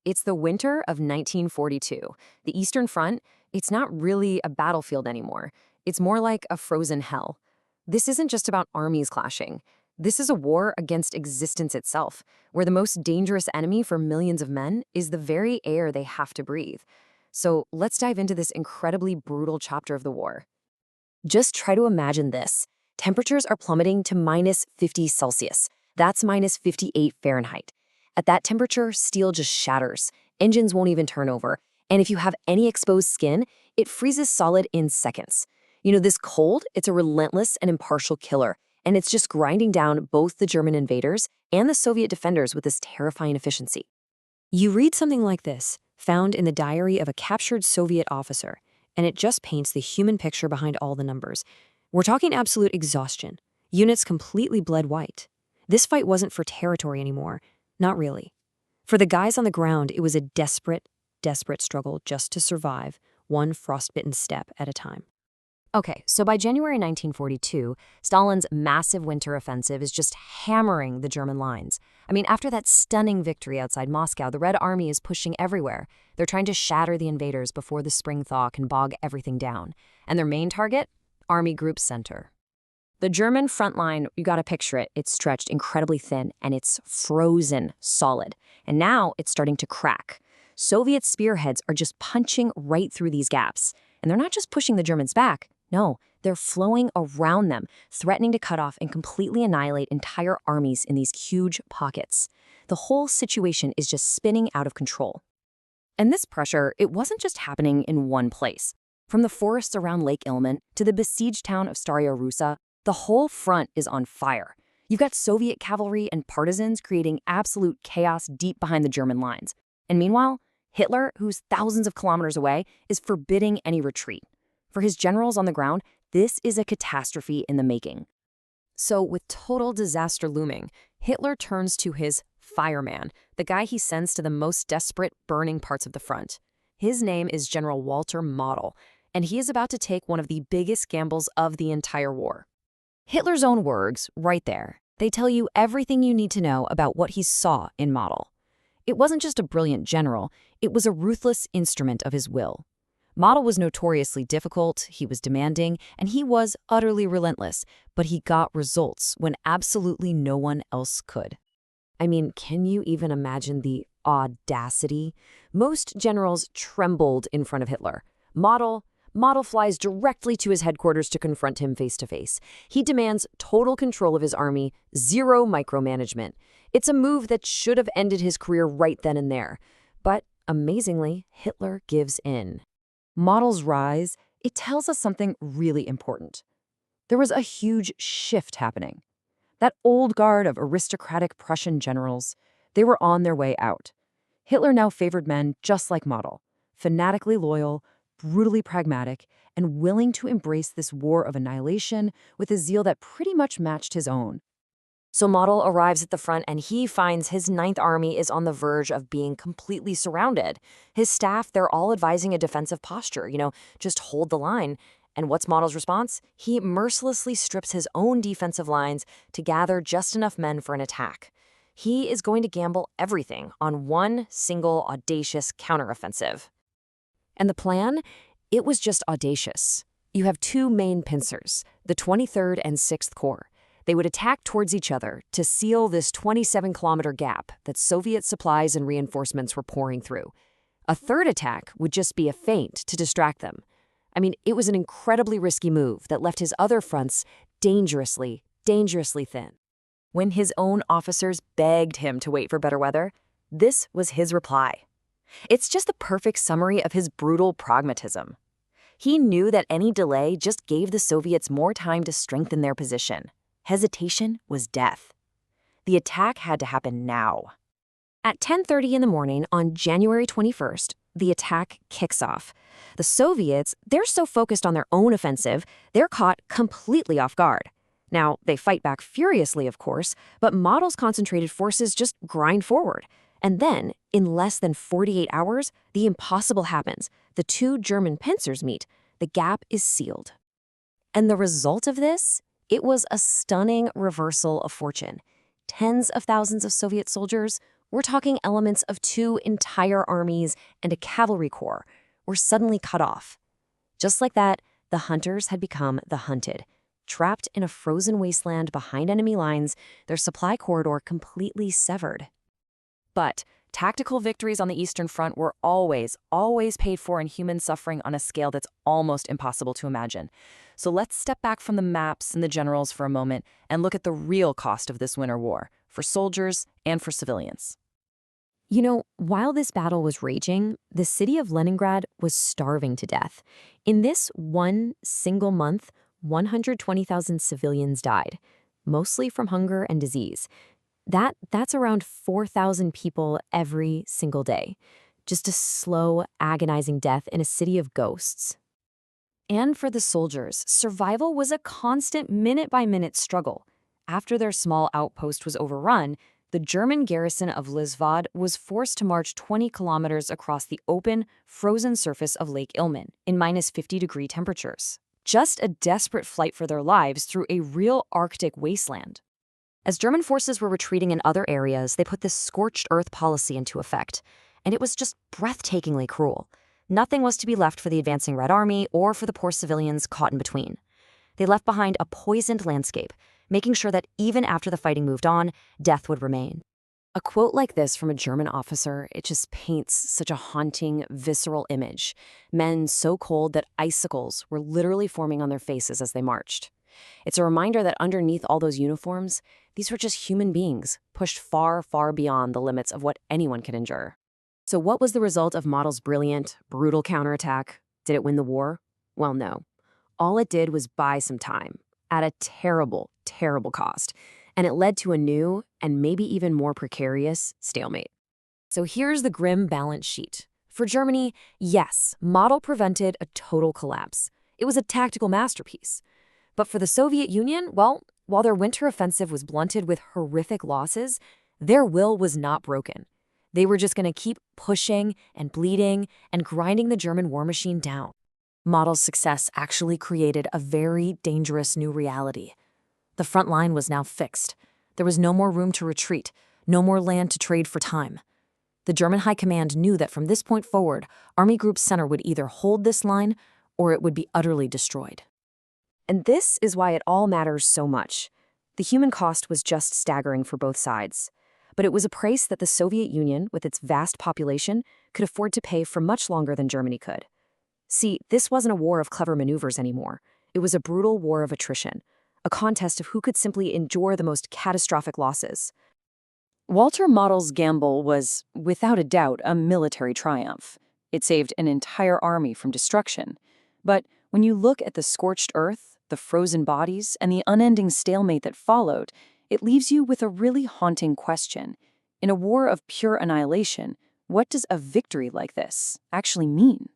It's the winter of 1942. The Eastern Front, it's not really a battlefield anymore. It's more like a frozen hell. This isn't just about armies clashing. This is a war against existence itself, where the most dangerous enemy for millions of men is the very air they have to breathe. So let's dive into this incredibly brutal chapter of the war. Just try to imagine this. Temperatures are plummeting to minus 50 Celsius. That's minus 58 Fahrenheit. At that temperature, steel just shatters. Engines won't even turn over. And if you have any exposed skin, it freezes solid in seconds. This cold, it's a relentless and impartial killer. And it's just grinding down both the German invaders and the Soviet defenders with this terrifying efficiency. You read something like this, found in the diary of a captured Soviet officer, and it just paints the human picture behind all the numbers. We're talking absolute exhaustion. Units completely bled white. This fight wasn't for territory anymore. Not really. For the guys on the ground, it was a desperate, desperate struggle just to survive, one frostbitten step at a time. Okay, so by January 1942, Stalin's massive winter offensive is just hammering the German lines. After that stunning victory outside Moscow, the Red Army is pushing everywhere. They're trying to shatter the invaders before the spring thaw can bog everything down. And their main target? Army Group Center. The German front line, you gotta picture it, it's stretched incredibly thin and it's frozen solid. And now it's starting to crack. Soviet spearheads are just punching right through these gaps. And they're not just pushing the Germans back. No, they're flowing around them, threatening to cut off and completely annihilate entire armies in these huge pockets. The whole situation is just spinning out of control. And this pressure, it wasn't just happening in one place. From the forests around Lake Ilmen to the besieged town of Staraya Russa, the whole front is on fire. You've got Soviet cavalry and partisans creating absolute chaos deep behind the German lines. And meanwhile, Hitler, who's thousands of kilometers away, is forbidding any retreat. For his generals on the ground, this is a catastrophe in the making. So with total disaster looming, Hitler turns to his fireman, the guy he sends to the most desperate, burning parts of the front. His name is General Walter Model, and he is about to take one of the biggest gambles of the entire war. Hitler's own words, right there, they tell you everything you need to know about what he saw in Model. It wasn't just a brilliant general, it was a ruthless instrument of his will. Model was notoriously difficult, he was demanding, and he was utterly relentless, but he got results when absolutely no one else could. Can you even imagine the audacity? Most generals trembled in front of Hitler. Model flies directly to his headquarters to confront him face to face. He demands total control of his army, zero micromanagement. It's a move that should have ended his career right then and there. But amazingly, Hitler gives in. Model's rise, it tells us something really important. There was a huge shift happening. That old guard of aristocratic Prussian generals, they were on their way out. Hitler now favored men just like Model, fanatically loyal, brutally pragmatic, and willing to embrace this war of annihilation with a zeal that pretty much matched his own. So Model arrives at the front and he finds his Ninth Army is on the verge of being completely surrounded. His staff, they're all advising a defensive posture, just hold the line. And what's Model's response? He mercilessly strips his own defensive lines to gather just enough men for an attack. He is going to gamble everything on one single audacious counteroffensive. And the plan? It was just audacious. You have two main pincers, the 23rd and 6th Corps. They would attack towards each other to seal this 27-kilometer gap that Soviet supplies and reinforcements were pouring through. A third attack would just be a feint to distract them. It was an incredibly risky move that left his other fronts dangerously, dangerously thin. When his own officers begged him to wait for better weather, this was his reply. It's just the perfect summary of his brutal pragmatism. He knew that any delay just gave the Soviets more time to strengthen their position. Hesitation was death. The attack had to happen now. At 10:30 in the morning on January 21st, the attack kicks off. The Soviets, they're so focused on their own offensive, they're caught completely off guard. Now, they fight back furiously, of course, but Model's concentrated forces just grind forward. And then, in less than 48 hours, the impossible happens. The two German pincers meet. The gap is sealed. And the result of this? It was a stunning reversal of fortune. Tens of thousands of Soviet soldiers We're talking elements of 2 entire armies and a cavalry corps were suddenly cut off. Just like that, the hunters had become the hunted. Trapped in a frozen wasteland behind enemy lines, their supply corridor completely severed. But tactical victories on the Eastern Front were always paid for in human suffering on a scale that's almost impossible to imagine. So let's step back from the maps and the generals for a moment and look at the real cost of this winter war, for soldiers and for civilians. You know, while this battle was raging, the city of Leningrad was starving to death. In this one single month, 120,000 civilians died, mostly from hunger and disease. That's around 4,000 people every single day. Just a slow, agonizing death in a city of ghosts. And for the soldiers, survival was a constant minute-by-minute struggle. After their small outpost was overrun, the German garrison of Rzhev was forced to march 20 kilometers across the open, frozen surface of Lake Ilmen in -50-degree temperatures. Just a desperate fight for their lives through a real Arctic wasteland. As German forces were retreating in other areas, they put this scorched earth policy into effect, and it was just breathtakingly cruel. Nothing was to be left for the advancing Red Army or for the poor civilians caught in between. They left behind a poisoned landscape, making sure that even after the fighting moved on, death would remain. A quote like this from a German officer, it just paints such a haunting, visceral image. Men so cold that icicles were literally forming on their faces as they marched. It's a reminder that underneath all those uniforms, these were just human beings, pushed far, far beyond the limits of what anyone could endure. So what was the result of Model's brilliant, brutal counterattack? Did it win the war? Well, no. All it did was buy some time, at a terrible, terrible cost, and it led to a new, and maybe even more precarious, stalemate. So here's the grim balance sheet. For Germany, yes, Model prevented a total collapse. It was a tactical masterpiece. But for the Soviet Union, well, while their winter offensive was blunted with horrific losses, their will was not broken. They were just going to keep pushing and bleeding and grinding the German war machine down. Model's success actually created a very dangerous new reality. The front line was now fixed. There was no more room to retreat, no more land to trade for time. The German High Command knew that from this point forward, Army Group Center would either hold this line or it would be utterly destroyed. And this is why it all matters so much. The human cost was just staggering for both sides. But it was a price that the Soviet Union, with its vast population, could afford to pay for much longer than Germany could. See, this wasn't a war of clever maneuvers anymore. It was a brutal war of attrition, a contest of who could simply endure the most catastrophic losses. Walter Model's gamble was, without a doubt, a military triumph. It saved an entire army from destruction. But when you look at the scorched earth, the frozen bodies, and the unending stalemate that followed, it leaves you with a really haunting question. In a war of pure annihilation, what does a victory like this actually mean?